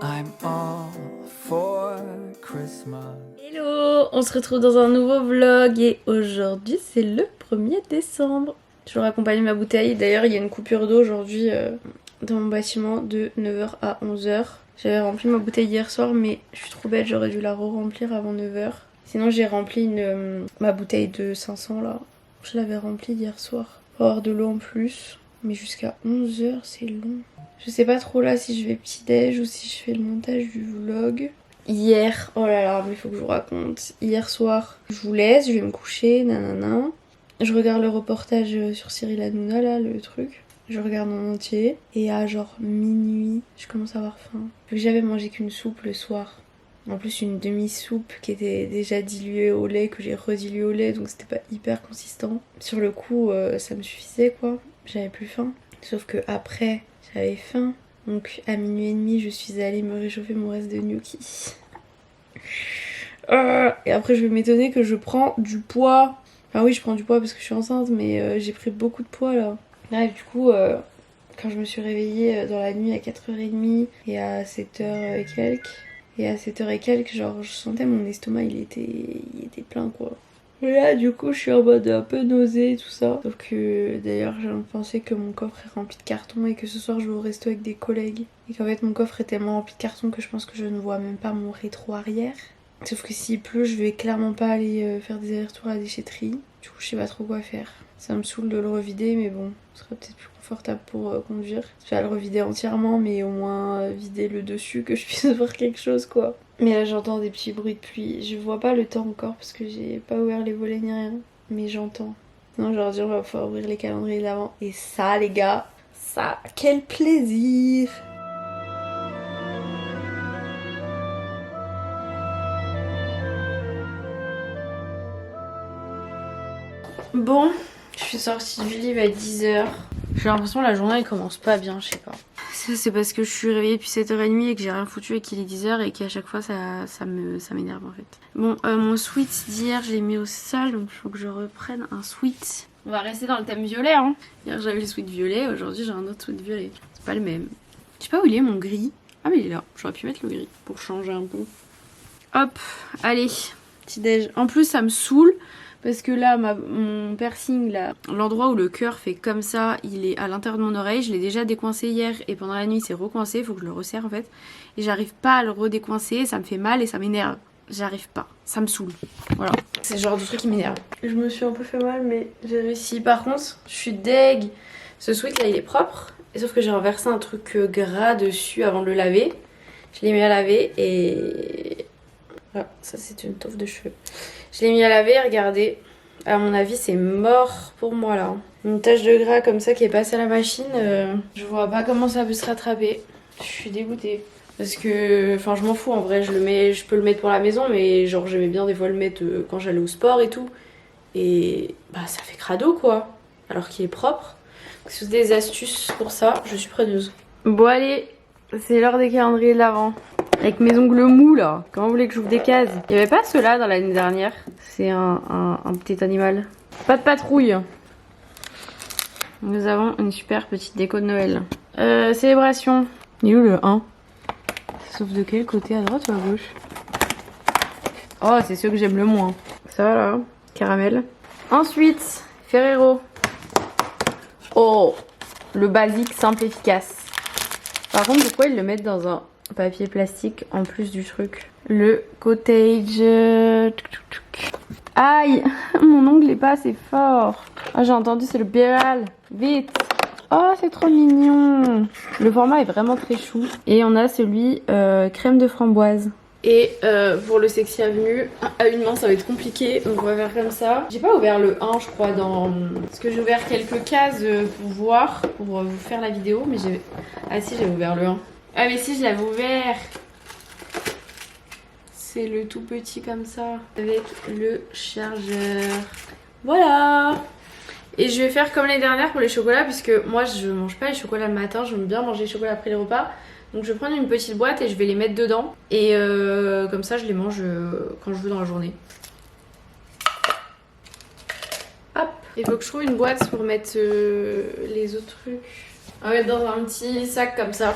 I'm all for Christmas. Hello, on se retrouve dans un nouveau vlog et aujourd'hui c'est le 1er décembre. Je raccompagne ma bouteille, d'ailleurs il y a une coupure d'eau aujourd'hui dans mon bâtiment de 9h à 11h. J'avais rempli ma bouteille hier soir mais je suis trop bête, j'aurais dû la re-remplir avant 9h. Sinon j'ai rempli ma bouteille de 500 là, je l'avais remplie hier soir pour avoir de l'eau en plus. Mais jusqu'à 11h c'est long. Je sais pas trop là si je vais petit-déj ou si je fais le montage du vlog. Hier, oh là là, mais faut que je vous raconte. Hier soir, je vous laisse, je vais me coucher, nanana. Je regarde le reportage sur Cyril Hanouna là, le truc. Je regarde en entier. Et à genre minuit, je commence à avoir faim. Vu que j'avais mangé qu'une soupe le soir. En plus une demi-soupe qui était déjà diluée au lait, que j'ai rediluée au lait, donc c'était pas hyper consistant. Sur le coup, ça me suffisait quoi. J'avais plus faim. Sauf que après, j'avais faim. Donc à minuit et demi, je suis allée me réchauffer mon reste de gnocchi. Et après, je vais m'étonner que je prends du poids. Enfin oui, je prends du poids parce que je suis enceinte, mais j'ai pris beaucoup de poids là. Bref, du coup, quand je me suis réveillée dans la nuit à 4h30 et à 7h et quelques, genre je sentais mon estomac, il était plein quoi. Et là du coup je suis en mode un peu nausée et tout ça. Sauf que d'ailleurs j'ai pensé que mon coffre est rempli de cartons et que ce soir je vais au resto avec des collègues. Et qu'en fait mon coffre est tellement rempli de cartons que je pense que je ne vois même pas mon rétro arrière. Sauf que s'il pleut je vais clairement pas aller faire des allers-retours à la déchetterie. Du coup je sais pas trop quoi faire. Ça me saoule de le revider mais bon, ce sera peut-être plus confortable pour conduire. Je vais le revider entièrement mais au moins vider le dessus, que je puisse voir quelque chose quoi. Mais là j'entends des petits bruits de pluie. Je vois pas le temps encore parce que j'ai pas ouvert les volets ni rien. Mais j'entends. Non, aujourd'hui on va pouvoir ouvrir les calendriers d'avant. Et ça les gars, ça, quel plaisir! Bon, je suis sortie du lit à 10h. J'ai l'impression que la journée elle commence pas bien, je sais pas. Ça c'est parce que je suis réveillée depuis 7h30 et que j'ai rien foutu et qu'il est 10h et qu'à chaque fois ça m'énerve en fait. Bon, mon sweat d'hier je l'ai mis au sale donc il faut que je reprenne un sweat. On va rester dans le thème violet hein. Hier j'avais le sweat violet, aujourd'hui j'ai un autre sweat violet. C'est pas le même. Je sais pas où il est mon gris. Ah mais il est là, j'aurais pu mettre le gris pour changer un peu. Hop, allez, petit déj. En plus ça me saoule. Parce que là, mon piercing, là, l'endroit où le cœur fait comme ça, il est à l'intérieur de mon oreille. Je l'ai déjà décoincé hier et pendant la nuit, c'est recoincé. Il faut que je le resserre en fait. Et j'arrive pas à le redécoincer. Ça me fait mal et ça m'énerve. J'arrive pas. Ça me saoule. Voilà. C'est le genre de truc qui m'énerve. Je me suis un peu fait mal, mais j'ai réussi. Par contre, je suis deg. Ce sweat là, il est propre. Et sauf que j'ai renversé un truc gras dessus avant de le laver. Je l'ai mis à laver et... Voilà, ça c'est une toffe de cheveux. Je l'ai mis à laver, regardez. À mon avis, c'est mort pour moi là. Une tache de gras comme ça qui est passée à la machine, je vois pas comment ça peut se rattraper. Je suis dégoûtée. Parce que, enfin, je m'en fous en vrai. Je peux le mettre pour la maison, mais genre j'aimais bien des fois le mettre quand j'allais au sport et tout. Et bah ça fait crado quoi. Alors qu'il est propre. Si vous avez des astuces pour ça, je suis preneuse. Bon allez, c'est l'heure des calendriers de l'Avent. Avec mes ongles mous là, comment vous voulez que j'ouvre des cases? Il n'y avait pas ceux-là dans l'année dernière. C'est un petit animal. Pas de patrouille. Nous avons une super petite déco de Noël. Célébration. Il est où le 1? Sauf de quel côté? À droite ou à gauche? Oh, c'est ceux que j'aime le moins. Ça là, caramel. Ensuite, Ferrero. Oh, le basique simple efficace. Par contre, pourquoi ils le mettent dans un papier plastique en plus du truc? Le cottage. Aïe, mon ongle est pas assez fort. Ah, j'ai entendu, c'est le Béral. Vite. Oh, c'est trop mignon. Le format est vraiment très chou. Et on a celui crème de framboise. Et pour le Sexy Avenue, à une main ça va être compliqué, donc on va faire comme ça. J'ai pas ouvert le 1 je crois parce que j'ai ouvert quelques cases pour voir, pour vous faire la vidéo, mais j'ai... Ah si, j'ai ouvert le 1. Ah mais si, je l'avais ouvert. C'est le tout petit comme ça, avec le chargeur. Voilà. Et je vais faire comme l'année dernière pour les chocolats, puisque moi je mange pas les chocolats le matin, j'aime bien manger les chocolats après les repas. Donc je vais prendre une petite boîte et je vais les mettre dedans. Et comme ça je les mange quand je veux dans la journée. Hop. Il faut que je trouve une boîte pour mettre les autres trucs. On va mettre dans un petit sac comme ça.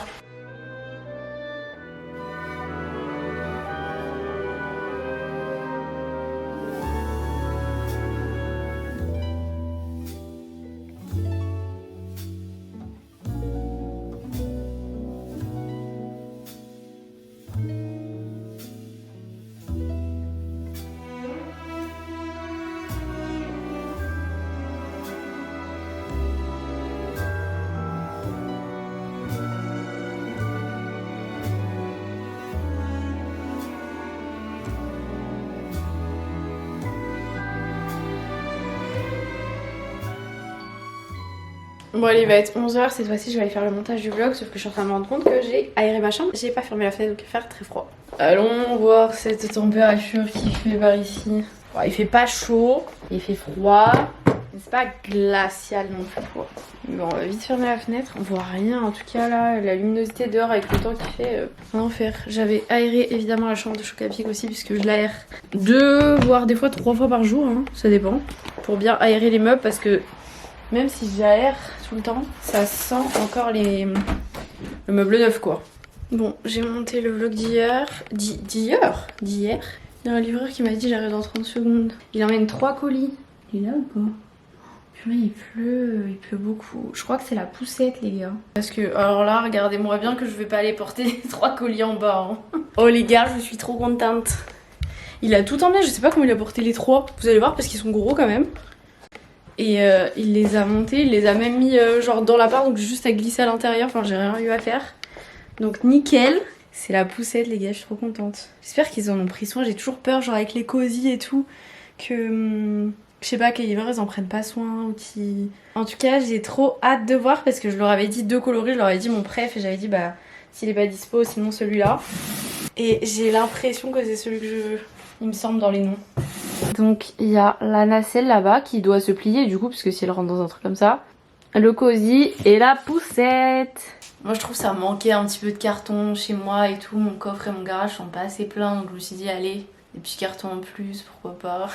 Bon allez, il va être 11 h cette fois-ci je vais aller faire le montage du vlog, sauf que je suis en train de me rendre compte que j'ai aéré ma chambre, j'ai pas fermé la fenêtre donc il va faire très froid. Allons voir cette température qu'il fait par ici. Bon, il fait pas chaud, il fait froid, mais c'est pas glacial non plus quoi. Bon, on va vite fermer la fenêtre, on voit rien en tout cas là, la luminosité dehors avec le temps qu'il fait, un enfer. J'avais aéré évidemment la chambre de Chocapic aussi puisque je l'aère 2 voire des fois 3 fois par jour, hein, ça dépend. Pour bien aérer les meubles parce que même si j'aère tout le temps, ça sent encore le meuble neuf quoi. Bon, j'ai monté le vlog d'hier. D'hier. Il y a un livreur qui m'a dit j'arrive dans 30 secondes. Il emmène 3 colis. Il est là ou pas? Purée, il pleut beaucoup. Je crois que c'est la poussette les gars. Parce que, alors là, regardez-moi bien que je vais pas aller porter les 3 colis en bas. Hein. Oh les gars, je suis trop contente. Il a tout emmené, je sais pas comment il a porté les 3. Vous allez voir parce qu'ils sont gros quand même. Et il les a montés, il les a même mis genre dans l'appart, donc juste à glisser à l'intérieur. Enfin, j'ai rien eu à faire. Donc nickel. C'est la poussette les gars, je suis trop contente. J'espère qu'ils en ont pris soin, j'ai toujours peur genre avec les cosy et tout que je sais pas, que les livreurs ils en prennent pas soin ou qui... En tout cas j'ai trop hâte de voir parce que je leur avais dit 2 coloris, je leur avais dit mon préf et j'avais dit bah s'il est pas dispo sinon celui-là. Et j'ai l'impression que c'est celui que je veux, il me semble dans les noms. Donc il y a la nacelle là-bas qui doit se plier du coup parce que si elle rentre dans un truc comme ça. Le cosy et la poussette. Moi je trouve ça manquait un petit peu de carton chez moi et tout, mon coffre et mon garage sont pas assez pleins donc je me suis dit allez, des petits cartons en plus, pourquoi pas.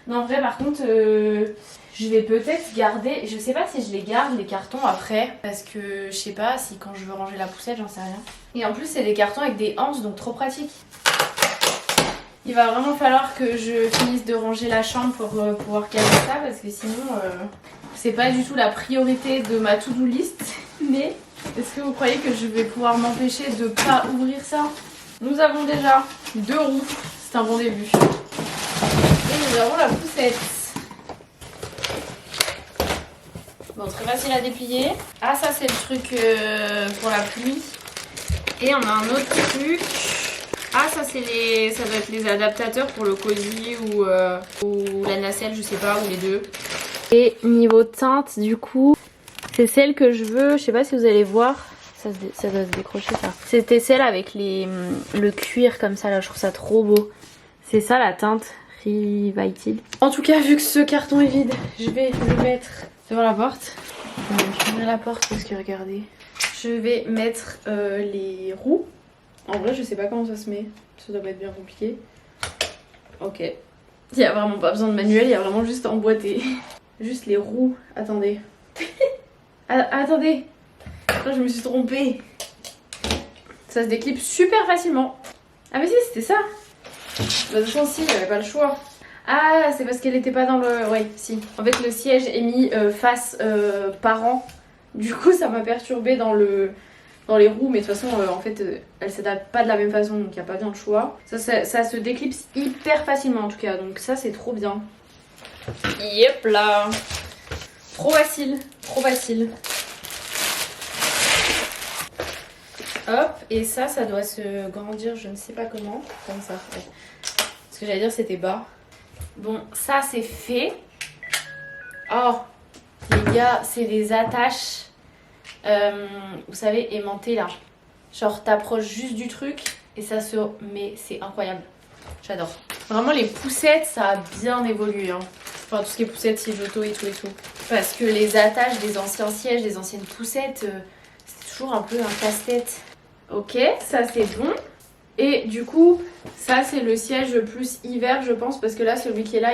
Non en vrai par contre je vais peut-être garder, je sais pas si je les garde les cartons après parce que je sais pas si quand je veux ranger la poussette j'en sais rien. Et en plus c'est des cartons avec des anses donc trop pratique. Il va vraiment falloir que je finisse de ranger la chambre pour pouvoir caler ça parce que sinon c'est pas du tout la priorité de ma to-do list. Mais est-ce que vous croyez que je vais pouvoir m'empêcher de pas ouvrir ça? Nous avons déjà 2 roues, c'est un bon début. Et nous avons la poussette. Bon, très facile à déplier. Ah ça c'est le truc pour la pluie. Et on a un autre truc. Ah ça c'est ça doit être les adaptateurs pour le cosy ou la nacelle, je sais pas, ou les deux. Et niveau teinte du coup, c'est celle que je veux, je sais pas si vous allez voir, ça doit se décrocher ça. C'était celle avec le cuir comme ça là, je trouve ça trop beau. C'est ça la teinte Revital. En tout cas vu que ce carton est vide, je vais le mettre devant la porte. Je vais fermer la porte parce que regardez. Je vais mettre les roues. En vrai je sais pas comment ça se met, ça doit pas être bien compliqué. Ok. Il y a vraiment pas besoin de manuel, il y a vraiment juste emboîté. Juste les roues, attendez. Attendez, oh, je me suis trompée. Ça se déclipe super facilement. Ah mais si c'était ça. Bah, de toute façon si, j'avais pas le choix. Ah c'est parce qu'elle était pas dans le... Ouais si. En fait le siège est mis face parent. Du coup ça m'a perturbée dans les roues. Mais de toute façon en fait elle s'adapte pas de la même façon. Donc il n'y a pas bien de choix. Ça se déclipse hyper facilement en tout cas. Donc ça c'est trop bien. Yep là. Trop facile, trop facile. Hop, et ça doit se grandir, je ne sais pas comment. Comme ça, ouais. Ce que j'allais dire, c'était bas. Bon, ça c'est fait. Oh, les gars, c'est des attaches, vous savez, aimantées là. Genre, t'approches juste du truc et ça se... Mais c'est incroyable. J'adore. Vraiment, les poussettes, ça a bien évolué. Hein. Enfin, tout ce qui est poussettes, siège auto et tout et tout. Parce que les attaches des anciens sièges, des anciennes poussettes, c'est toujours un peu un casse-tête. Ok, ça c'est bon. Et du coup, ça c'est le siège plus hiver, je pense. Parce que là, celui qui est là,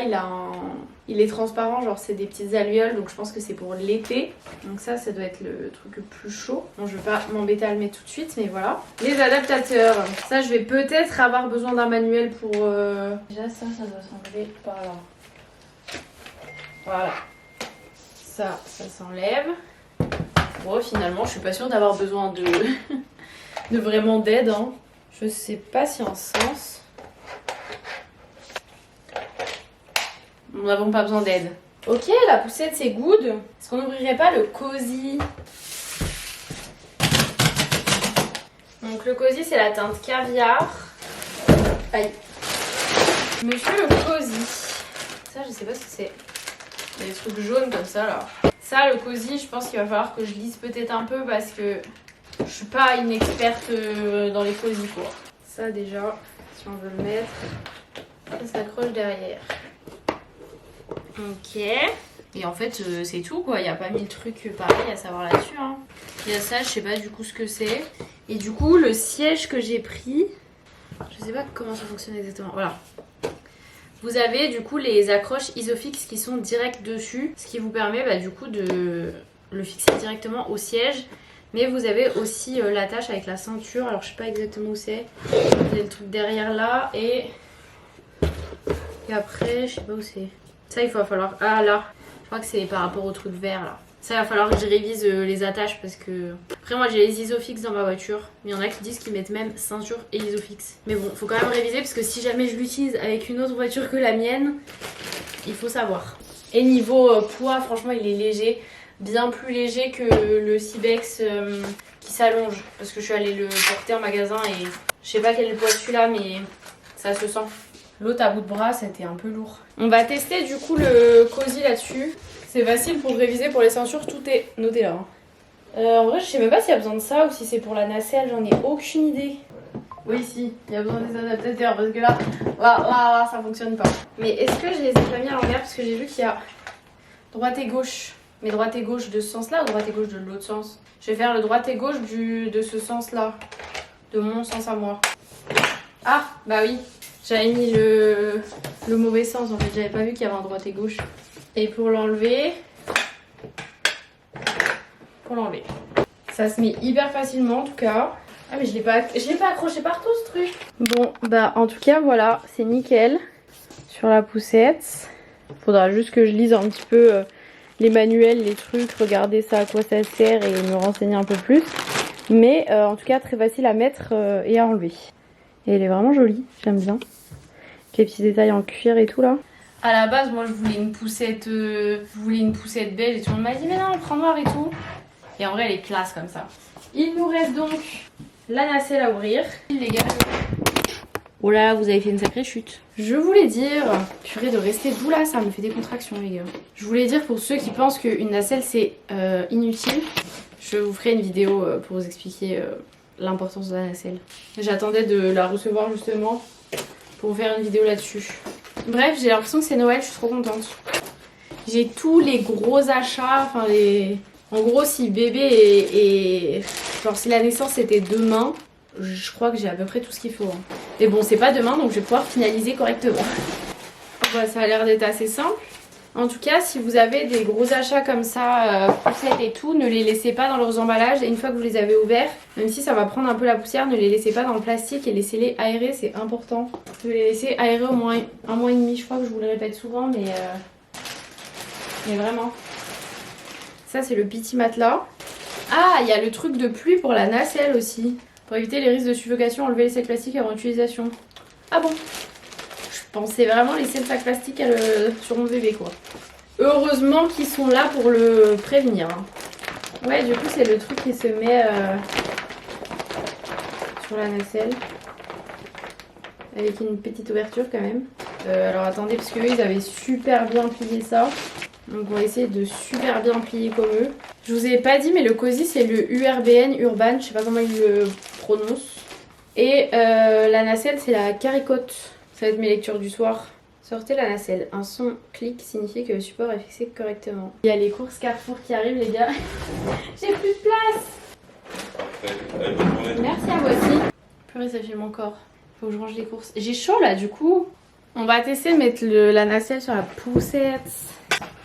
il est transparent. Genre, c'est des petites alvéoles. Donc, je pense que c'est pour l'été. Donc ça doit être le truc le plus chaud. Bon, je vais pas m'embêter à le mettre tout de suite. Mais voilà. Les adaptateurs. Ça, je vais peut-être avoir besoin d'un manuel pour... Déjà, ça doit s'enlever par là. Voilà. Ça s'enlève. Bon, finalement, je suis pas sûre d'avoir besoin de vraiment d'aide. Hein. Je sais pas si en sens. Nous n'avons pas besoin d'aide. Ok, la poussette c'est good. Est-ce qu'on n'ouvrirait pas le cosy? Donc le cosy c'est la teinte caviar. Aïe. Monsieur le cosy. Ça je sais pas ce que c'est. Il y a des trucs jaunes comme ça là. Ça, le cosy, je pense qu'il va falloir que je lise peut-être un peu parce que je suis pas une experte dans les cosy quoi. Ça déjà, si on veut le mettre, ça s'accroche derrière. Ok. Et en fait, c'est tout quoi. Il n'y a pas mille trucs pareils à savoir là-dessus. Hein. Il y a ça, je sais pas du coup ce que c'est. Et du coup, le siège que j'ai pris, je sais pas comment ça fonctionne exactement. Voilà. Vous avez du coup les accroches Isofix qui sont direct dessus, ce qui vous permet du coup de le fixer directement au siège. Mais vous avez aussi l'attache avec la ceinture. Alors je sais pas exactement où c'est. Vous avez le truc derrière là et après je sais pas où c'est. Ça il va falloir... Ah là, je crois que c'est par rapport au truc vert là. Ça il va falloir que je révise les attaches parce que... Après moi j'ai les Isofix dans ma voiture. Mais il y en a qui disent qu'ils mettent même ceinture et Isofix. Mais bon, faut quand même réviser parce que si jamais je l'utilise avec une autre voiture que la mienne, il faut savoir. Et niveau poids, franchement il est léger. Bien plus léger que le Cibex qui s'allonge. Parce que je suis allée le porter en magasin et je sais pas quel est le poids de celui-là mais ça se sent. L'autre à bout de bras c'était un peu lourd. On va tester du coup le cosy là-dessus. C'est facile pour réviser pour les ceintures, tout est noté là. En vrai je sais même pas s'il y a besoin de ça ou si c'est pour la nacelle, j'en ai aucune idée. Oui si, il y a besoin des adaptateurs parce que là ça fonctionne pas. Mais est-ce que je les ai pas mis à l'envers parce que j'ai vu qu'il y a droite et gauche. Mais droite et gauche de ce sens-là ou droite et gauche de l'autre sens? Je vais faire le droite et gauche de ce sens-là. De mon sens à moi. Ah, bah oui. J'avais mis le mauvais sens en fait. J'avais pas vu qu'il y avait un droite et gauche. Et pour l'enlever... Ça se met hyper facilement en tout cas. Ah mais je l'ai pas accroché partout ce truc. Bon, bah en tout cas voilà, c'est nickel. Sur la poussette. Faudra juste que je lise un petit peu... les manuels, les trucs, regarder ça à quoi ça sert et me renseigner un peu plus. Mais en tout cas très facile à mettre et à enlever. Et elle est vraiment jolie, j'aime bien. Avec les petits détails en cuir et tout là. À la base moi je voulais une poussette beige et tout le monde m'a dit mais non prends noir et tout. Et en vrai elle est classe comme ça. Il nous reste donc la nacelle à ouvrir. Les gars. Oh là, vous avez fait une sacrée chute. Je voulais dire, purée de rester debout là, ça me fait des contractions les gars. Je voulais dire pour ceux qui pensent qu'une nacelle c'est inutile, je vous ferai une vidéo pour vous expliquer l'importance de la nacelle. J'attendais de la recevoir justement pour vous faire une vidéo là-dessus. Bref, j'ai l'impression que c'est Noël, je suis trop contente. J'ai tous les gros achats, enfin les... En gros si bébé est... Genre si la naissance c'était demain... Je crois que j'ai à peu près tout ce qu'il faut. Hein. Mais bon, c'est pas demain, donc je vais pouvoir finaliser correctement. Voilà, ça a l'air d'être assez simple. En tout cas, si vous avez des gros achats comme ça, poussettes et tout, ne les laissez pas dans leurs emballages. Et une fois que vous les avez ouverts, même si ça va prendre un peu la poussière, ne les laissez pas dans le plastique et laissez-les aérer, c'est important. De les laisser aérer au moins un mois et demi. Je crois que je vous le répète souvent, mais vraiment. Ça, c'est le petit matelas. Ah, il y a le truc de pluie pour la nacelle aussi. Pour éviter les risques de suffocation, enlever les sacs plastiques avant utilisation. Ah bon? Je pensais vraiment laisser le sac plastique sur mon bébé quoi. Heureusement qu'ils sont là pour le prévenir. Hein. Ouais, du coup c'est le truc qui se met sur la nacelle. Avec une petite ouverture quand même. Alors attendez, parce qu'eux ils avaient super bien plié ça. Donc on va essayer de super bien plier comme eux. Je vous ai pas dit mais le cosy c'est le URBN, Urban, je sais pas comment ils le prononcent. Et la nacelle c'est la caricote. Ça va être mes lectures du soir. Sortez la nacelle. Un son clic signifie que le support est fixé correctement. Il y a les courses Carrefour qui arrivent les gars. J'ai plus de place. Merci à vous aussi. Purée ça fait mon corps. Faut que je range les courses. J'ai chaud là du coup. On va tester de mettre la nacelle sur la poussette.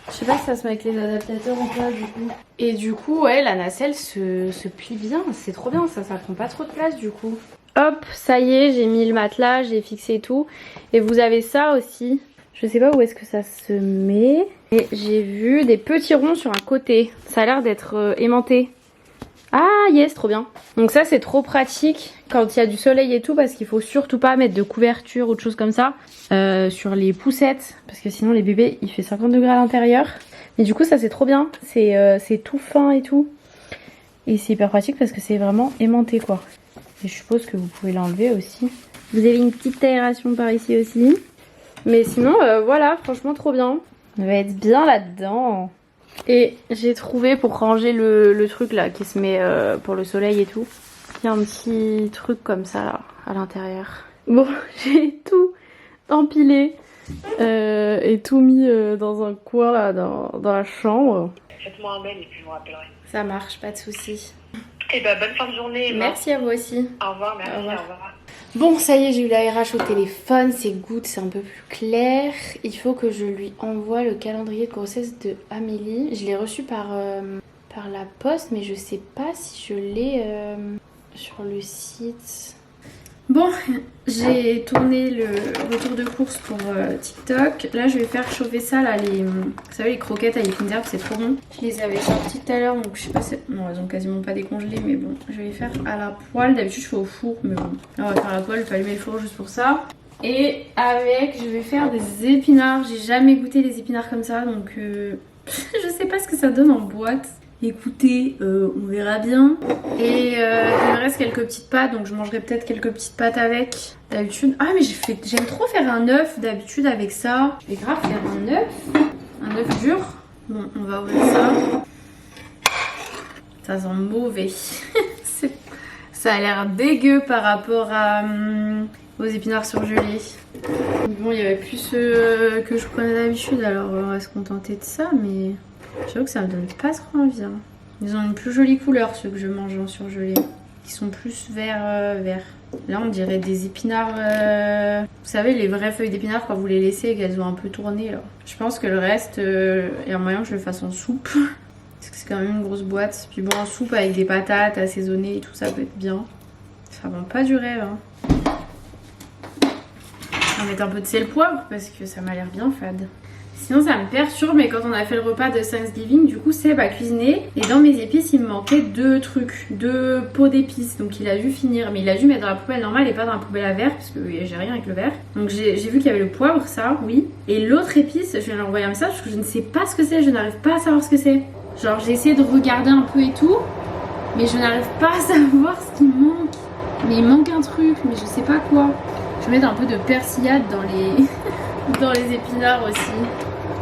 Je sais pas si ça se met avec les adaptateurs ou pas du coup. Et du coup ouais la nacelle se plie bien. C'est trop bien ça prend pas trop de place du coup. Hop, ça y est, j'ai mis le matelas, j'ai fixé tout. Et vous avez ça aussi. Je sais pas où est-ce que ça se met. Et j'ai vu des petits ronds sur un côté. Ça a l'air d'être aimanté. Ah yes, trop bien. Donc ça c'est trop pratique quand il y a du soleil et tout parce qu'il faut surtout pas mettre de couverture ou de choses comme ça sur les poussettes parce que sinon les bébés il fait 50 degrés à l'intérieur. Mais du coup ça c'est trop bien, c'est tout fin et tout. Et c'est hyper pratique parce que c'est vraiment aimanté quoi. Et je suppose que vous pouvez l'enlever aussi. Vous avez une petite aération par ici aussi. Mais sinon voilà, franchement trop bien. On va être bien là-dedans. Et j'ai trouvé pour ranger le truc là qui se met pour le soleil et tout. Il y a un petit truc comme ça là à l'intérieur. Bon, j'ai tout empilé et tout mis dans un coin là dans la chambre. Faites-moi un mail et puis je vous rappellerai. Ça marche, pas de soucis. Et bah bonne fin de journée. Emma. Merci à vous aussi. Au revoir, merci, Au revoir. au revoir. Bon, ça y est, j'ai eu la RH au téléphone, c'est good, c'est un peu plus clair. Il faut que je lui envoie le calendrier de grossesse de Amélie. Je l'ai reçu par la poste, mais je sais pas si je l'ai sur le site. Bon, j'ai tourné le retour de course pour TikTok. Là, je vais faire chauffer ça, là, vous savez, les croquettes à l'épine d'herbe, c'est trop bon. Je les avais sorties tout à l'heure, donc je sais pas si... Non, elles ont quasiment pas décongelé, mais bon, je vais les faire à la poêle. D'habitude, je fais au four, mais bon. Là, on va faire à la poêle, je vais allumer le four juste pour ça. Et avec, je vais faire des épinards. J'ai jamais goûté les épinards comme ça, donc je sais pas ce que ça donne en boîte. Écoutez, on verra bien. Et il me reste quelques petites pâtes, donc je mangerai peut-être quelques petites pâtes avec. D'habitude... Ah mais j'aime trop faire un œuf d'habitude avec ça. Je vais grave faire un œuf dur. Bon, on va ouvrir ça. Ça sent mauvais. Ça a l'air dégueu par rapport aux épinards surgelés. Bon, il y avait plus ceux que je prenais d'habitude, alors on va se contenter de ça, mais... J'avoue que ça me donne pas trop envie. Hein. Ils ont une plus jolie couleur, ceux que je mange en surgelé. Ils sont plus vert. Là, on dirait des épinards. Vous savez, les vraies feuilles d'épinards, quand vous les laissez et qu'elles ont un peu tourné. Là. Je pense que le reste, il y a moyen que je le fasse en soupe. Parce que c'est quand même une grosse boîte. Puis bon, en soupe avec des patates assaisonnées et tout, ça peut être bien. Ça vend pas du rêve. Hein. On va mettre un peu de sel poivre parce que ça m'a l'air bien fade. Sinon ça me perturbe, mais quand on a fait le repas de Thanksgiving, du coup Seb a cuisiné et dans mes épices il me manquait 2 pots d'épices, donc il a dû finir, mais il a dû mettre dans la poubelle normale et pas dans la poubelle à verre parce que j'ai rien avec le verre. Donc j'ai vu qu'il y avait le poivre, ça oui, et l'autre épice, je viens de lui envoyer un message parce que je ne sais pas ce que c'est, je n'arrive pas à savoir ce que c'est. Genre j'ai essayé de regarder un peu et tout, mais je n'arrive pas à savoir ce qui manque. Mais il manque un truc, mais je sais pas quoi. Je vais mettre un peu de persillade dans les dans les épinards aussi.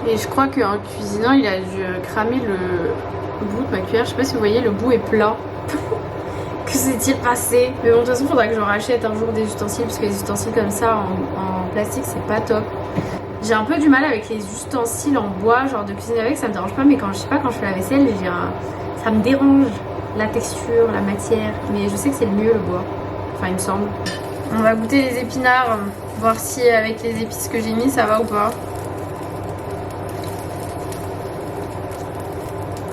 Et je crois qu'en cuisinant, il a dû cramer le bout de ma cuillère. Je sais pas si vous voyez, le bout est plat. Que s'est-il passé? Mais bon, de toute façon, il faudra que je rachète un jour des ustensiles, parce que les ustensiles comme ça en plastique, c'est pas top. J'ai un peu du mal avec les ustensiles en bois, genre de cuisiner avec, ça me dérange pas, mais quand je sais pas, quand je fais la vaisselle, ça me dérange la texture, la matière. Mais je sais que c'est le mieux le bois. Enfin, il me semble. On va goûter les épinards, voir si avec les épices que j'ai mis, ça va ou pas.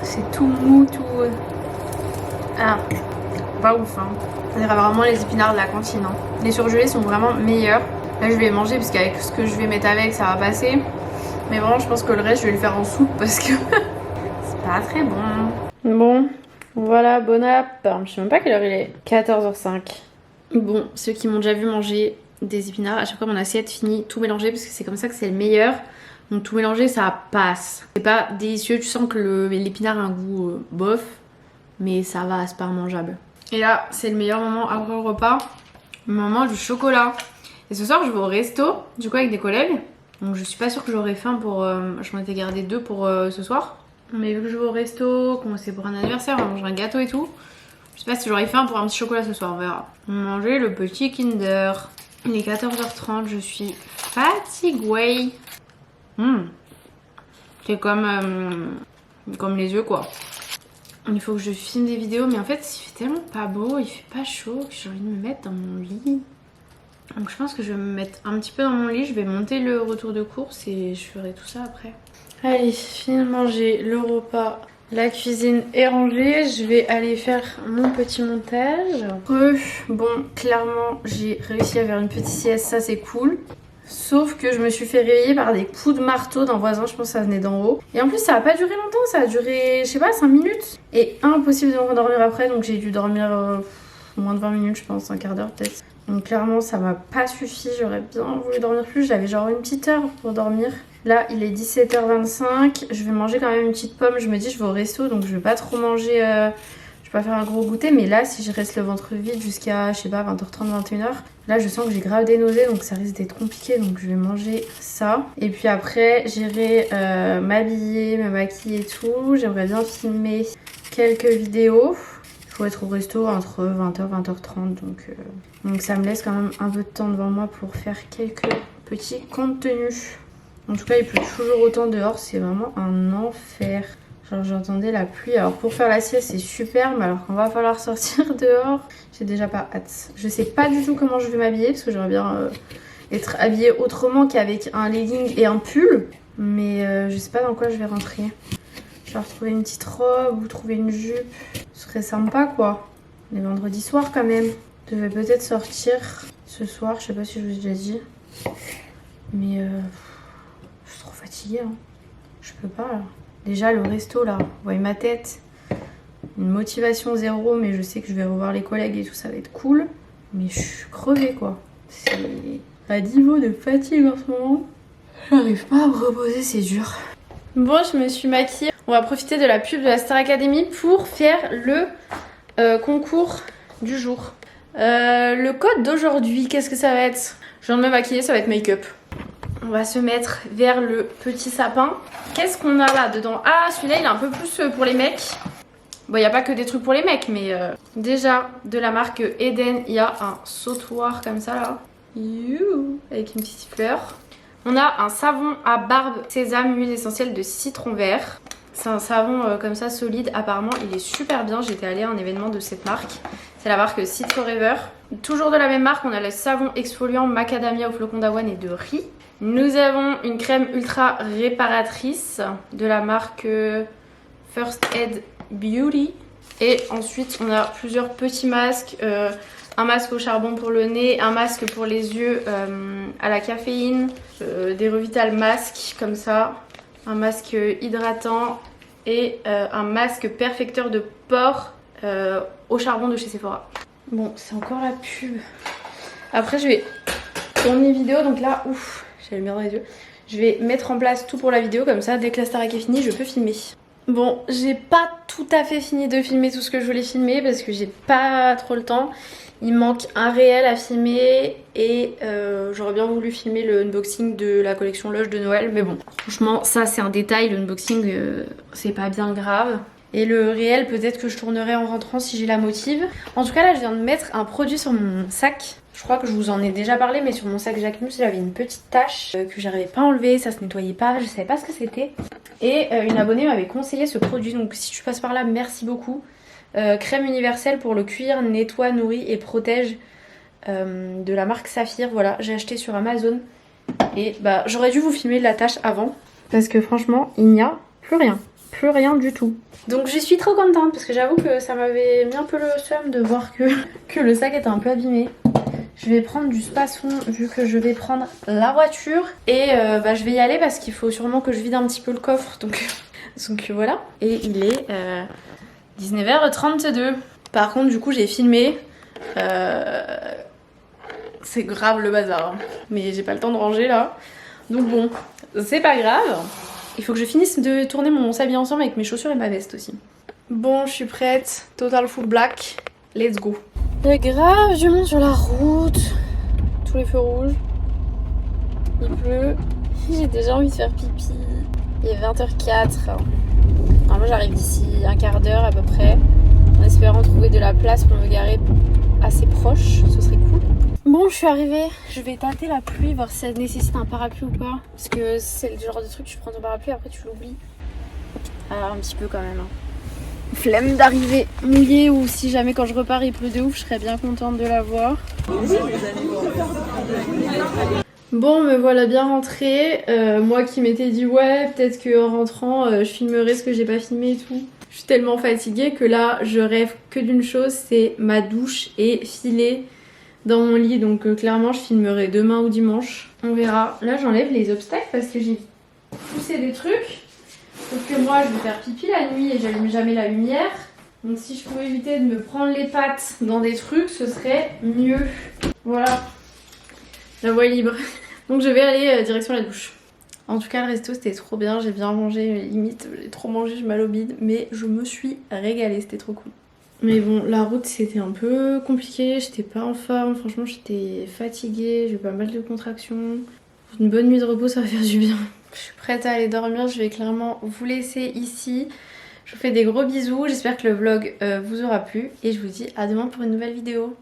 C'est tout mou, tout... Ah, pas ouf, hein. On dirait vraiment les épinards de la cantine, hein. Les surgelés sont vraiment meilleurs. Là, je vais manger parce qu'avec ce que je vais mettre avec, ça va passer. Mais vraiment, je pense que le reste, je vais le faire en soupe parce que c'est pas très bon. Bon, voilà, bon app. Je sais même pas quelle heure il est. 14h05. Bon, ceux qui m'ont déjà vu manger des épinards, à chaque fois mon assiette finit tout mélangé parce que c'est comme ça que c'est le meilleur. Donc tout mélanger, ça passe. C'est pas délicieux, tu sens que l'épinard a un goût bof, mais ça va, c'est pas mangeable. Et là, c'est le meilleur moment après le repas, le moment du chocolat. Et ce soir, je vais au resto, du coup avec des collègues. Donc je suis pas sûre que j'aurai faim pour... je m'en étais gardé 2 pour ce soir. Mais vu que je vais au resto, qu'on c'est pour un anniversaire, on va manger un gâteau et tout. Je sais pas si j'aurai faim pour un petit chocolat ce soir, on verra. On va manger le petit Kinder. Il est 14h30, je suis fatiguée. C'est comme les yeux quoi. Il faut que je filme des vidéos, mais en fait il fait tellement pas beau, il fait pas chaud que j'ai envie de me mettre dans mon lit. Donc je pense que je vais me mettre un petit peu dans mon lit, je vais monter le retour de course et je ferai tout ça après. Allez, finalement j'ai le repas, la cuisine est rangée, je vais aller faire mon petit montage. Bon, clairement j'ai réussi à faire une petite sieste, ça c'est cool. Sauf que je me suis fait réveiller par des coups de marteau d'un voisin, je pense que ça venait d'en haut. Et en plus ça a pas duré longtemps, ça a duré, je sais pas, 5 minutes. Et impossible de me rendormir après, donc j'ai dû dormir moins de 20 minutes je pense, un quart d'heure peut-être. Donc clairement ça m'a pas suffi, j'aurais bien voulu dormir plus, j'avais genre une petite heure pour dormir. Là il est 17h25, je vais manger quand même une petite pomme, je me dis je vais au resto donc je vais pas trop manger... vais pas faire un gros goûter, mais là si je reste le ventre vide jusqu'à je sais pas 20h30, 21h, là je sens que j'ai grave des nausées donc ça risque d'être compliqué, donc je vais manger ça. Et puis après j'irai m'habiller, me maquiller et tout. J'aimerais bien filmer quelques vidéos. Il faut être au resto entre 20h, 20h30 donc ça me laisse quand même un peu de temps devant moi pour faire quelques petits contenus. En tout cas il pleut toujours autant dehors, c'est vraiment un enfer. Genre j'entendais la pluie, alors pour faire la sieste c'est super, mais alors qu'on va falloir sortir dehors, j'ai déjà pas hâte. Je sais pas du tout comment je vais m'habiller parce que j'aimerais bien être habillée autrement qu'avec un legging et un pull, mais je sais pas dans quoi je vais rentrer. Je vais retrouver une petite robe ou trouver une jupe, ce serait sympa quoi. Les vendredis soirs quand même. Je devais peut-être sortir ce soir, je sais pas si je vous ai déjà dit, mais je suis trop fatiguée, hein. Je peux pas là. Déjà le resto là, vous voyez ma tête, une motivation zéro, mais je sais que je vais revoir les collègues et tout, ça va être cool. Mais je suis crevée quoi. C'est à niveau de fatigue en ce moment. J'arrive pas à me reposer, c'est dur. Bon, je me suis maquillée. On va profiter de la pub de la Star Academy pour faire le concours du jour. Le code d'aujourd'hui, qu'est-ce que ça va être? Je viens de me maquiller, ça va être make-up. On va se mettre vers le petit sapin. Qu'est-ce qu'on a là dedans? Ah, celui-là il est un peu plus pour les mecs. Bon, il n'y a pas que des trucs pour les mecs, mais déjà de la marque Eden, il y a un sautoir comme ça là. Youhou, avec une petite fleur. On a un savon à barbe sésame, huile essentielle de citron vert. C'est un savon comme ça solide, apparemment il est super bien. J'étais allée à un événement de cette marque. C'est la marque Seed Forever. Toujours de la même marque, on a le savon exfoliant macadamia au flocon d'avoine et de riz. Nous avons une crème ultra réparatrice de la marque First Aid Beauty. Et ensuite on a plusieurs petits masques. Un masque au charbon pour le nez, un masque pour les yeux à la caféine, des Revital masques comme ça, un masque hydratant et un masque perfecteur de pores au charbon de chez Sephora. Bon, c'est encore la pub. Après je vais tourner vidéo, donc là, ouf, j'ai la lumière dans les yeux. Je vais mettre en place tout pour la vidéo, comme ça dès que la Starac est finie, je peux filmer. Bon, j'ai pas tout à fait fini de filmer tout ce que je voulais filmer parce que j'ai pas trop le temps. Il me manque un réel à filmer et j'aurais bien voulu filmer le unboxing de la collection Lush de Noël. Mais bon, franchement, ça c'est un détail, le unboxing c'est pas bien grave. Et le réel, peut-être que je tournerai en rentrant si j'ai la motive. En tout cas, là, je viens de mettre un produit sur mon sac. Je crois que je vous en ai déjà parlé, mais sur mon sac Jacquemus, j'avais une petite tache que j'arrivais pas à enlever, ça se nettoyait pas, je savais pas ce que c'était. Et une abonnée m'avait conseillé ce produit, donc si tu passes par là, merci beaucoup. Crème universelle pour le cuir, nettoie, nourrit et protège de la marque Saphir. Voilà, j'ai acheté sur Amazon. Et bah, j'aurais dû vous filmer la tache avant, parce que franchement, il n'y a plus rien. Plus rien du tout. Donc je suis trop contente parce que j'avoue que ça m'avait mis un peu le seum de voir que le sac était un peu abîmé. Je vais prendre du Spasson vu que je vais prendre la voiture. Et bah, je vais y aller parce qu'il faut sûrement que je vide un petit peu le coffre. Donc voilà. Et il est 19h32. Par contre du coup j'ai filmé. C'est grave le bazar. Hein. Mais j'ai pas le temps de ranger là. Donc bon, c'est pas grave. Il faut que je finisse de tourner mon s'habiller ensemble avec mes chaussures et ma veste aussi. Bon, je suis prête. Total full black. Let's go. Il y a grave du monde sur la route. Tous les feux rouges. Il pleut. J'ai déjà envie de faire pipi. Il est 20h04. Alors moi j'arrive d'ici un quart d'heure à peu près. En espérant trouver de la place pour me garer assez proche. Ce serait cool. Bon, je suis arrivée, je vais tâter la pluie, voir si ça nécessite un parapluie ou pas. Parce que c'est le genre de truc, tu prends ton parapluie et après tu l'oublies. Alors un petit peu quand même. Hein. Flemme d'arriver mouillée ou si jamais quand je repars il pleut de ouf, je serais bien contente de l'avoir. Bon, me voilà bien rentrée. Moi qui m'étais dit ouais, peut-être qu'en rentrant je filmerai ce que j'ai pas filmé et tout. Je suis tellement fatiguée que là je rêve que d'une chose, c'est ma douche et filer dans mon lit, donc clairement je filmerai demain ou dimanche, on verra. Là j'enlève les obstacles parce que j'ai poussé des trucs, sauf que moi je vais faire pipi la nuit et j'allume jamais la lumière, donc si je pouvais éviter de me prendre les pattes dans des trucs ce serait mieux. Voilà, la voie est libre. Donc je vais aller direction la douche. En tout cas le resto c'était trop bien, j'ai bien mangé, limite j'ai trop mangé, je mal au bide, mais je me suis régalée, c'était trop cool. Mais bon, la route c'était un peu compliqué, j'étais pas en forme, franchement j'étais fatiguée, j'ai eu pas mal de contractions. Une bonne nuit de repos ça va faire du bien. Je suis prête à aller dormir, je vais clairement vous laisser ici. Je vous fais des gros bisous, j'espère que le vlog vous aura plu et je vous dis à demain pour une nouvelle vidéo.